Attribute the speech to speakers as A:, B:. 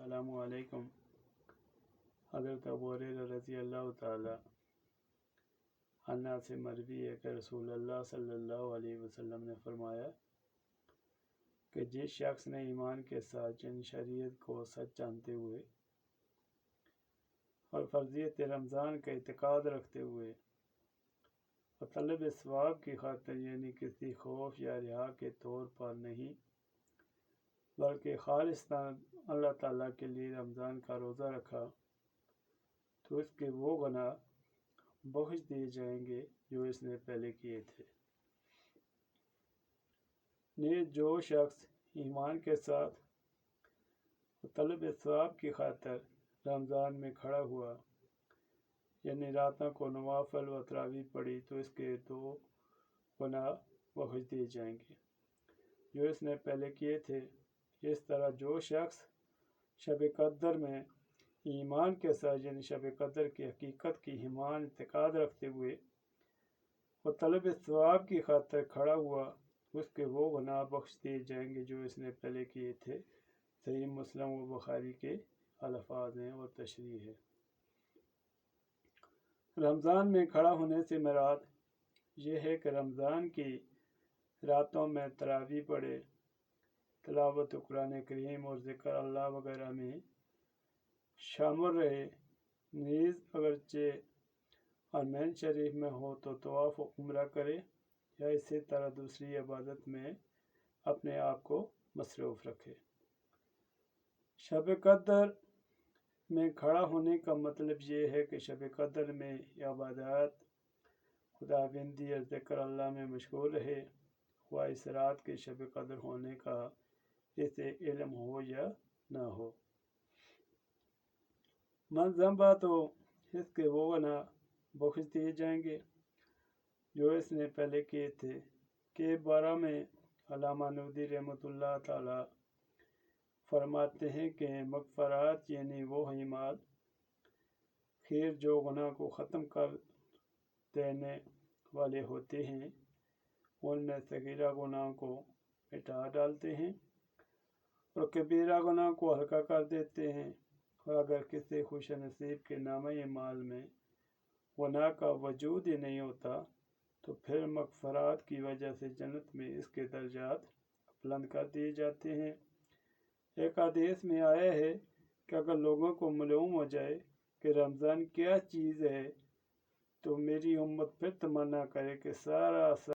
A: السلام علیکم۔ حضرت ابو ہریرہ رضی اللہ تعالی عنہ سے مروی ہے کہ رسول اللہ صلی اللہ علیہ وسلم نے فرمایا کہ جس شخص نے ایمان کے ساتھ شریعت کو سچ جانتے ہوئے اور فرضیت رمضان کا اعتقاد رکھتے ہوئے اور طلب ثواب کی خاطر یعنی کسی خوف یا ریا کے طور پر نہیں بلکہ خالصتاً اللہ تعالیٰ کے لیے رمضان کا روزہ رکھا تو اس کے وہ گناہ بخش دیے جائیں گے جو اس نے پہلے کیے تھے۔ نیز جو شخص ایمان کے ساتھ طلب ثواب کی خاطر رمضان میں کھڑا ہوا یعنی راتوں کو نوافل و تراویح پڑھی تو اس کے 2 گناہ بخش دیے جائیں گے جو اس نے پہلے کیے تھے۔ اس طرح جو شخص شب قدر میں ایمان کے ساتھ یعنی شب قدر کی حقیقت کی ایمان اعتقاد رکھتے ہوئے اور طلب ثواب کی خاطر کھڑا ہوا اس کے وہ گناہ بخش دیے جائیں گے جو اس نے پہلے کیے تھے۔ صحیح مسلم و بخاری کے الفاظ ہیں اور تشریح ہے۔ رمضان میں کھڑا ہونے سے مراد یہ ہے کہ رمضان کی راتوں میں تراویح پڑھے، تلاوت قرآن کریم اور ذکر اللہ وغیرہ میں شامل رہے۔ نیز اگرچہ حرمین شریف میں ہو تو طواف و عمرہ کرے یا اسی طرح دوسری عبادت میں اپنے آپ کو مصروف رکھے۔ شب قدر میں کھڑا ہونے کا مطلب یہ ہے کہ شب قدر میں عبادات خداوندی اور ذکر اللہ میں مشغول رہے، خواہ اس رات کے شب قدر ہونے کا اسے علم ہو یا نہ ہو۔ منظمہ تو اس کے وہ گناہ بخش دیے جائیں گے جو اس نے پہلے کیے تھے۔ کے بارہ میں علامہ نودی رحمۃ اللہ تعالی فرماتے ہیں کہ مغفرات یعنی وہ اعمال خیر جو گناہ کو ختم کر دینے والے ہوتے ہیں، ان میں صغیرہ گناہ کو مٹا ڈالتے ہیں اور کبیرہ گناہ کو ہلکا کر دیتے ہیں، اور اگر کسی خوش نصیب کے نامہ اعمال میں گناہ کا وجود ہی نہیں ہوتا تو پھر مغفرات کی وجہ سے جنت میں اس کے درجات بلند کر دیے جاتے ہیں۔ ایک حدیث میں آیا ہے کہ اگر لوگوں کو معلوم ہو جائے کہ رمضان کیا چیز ہے تو میری امت پھر تمنا کرے کہ سارا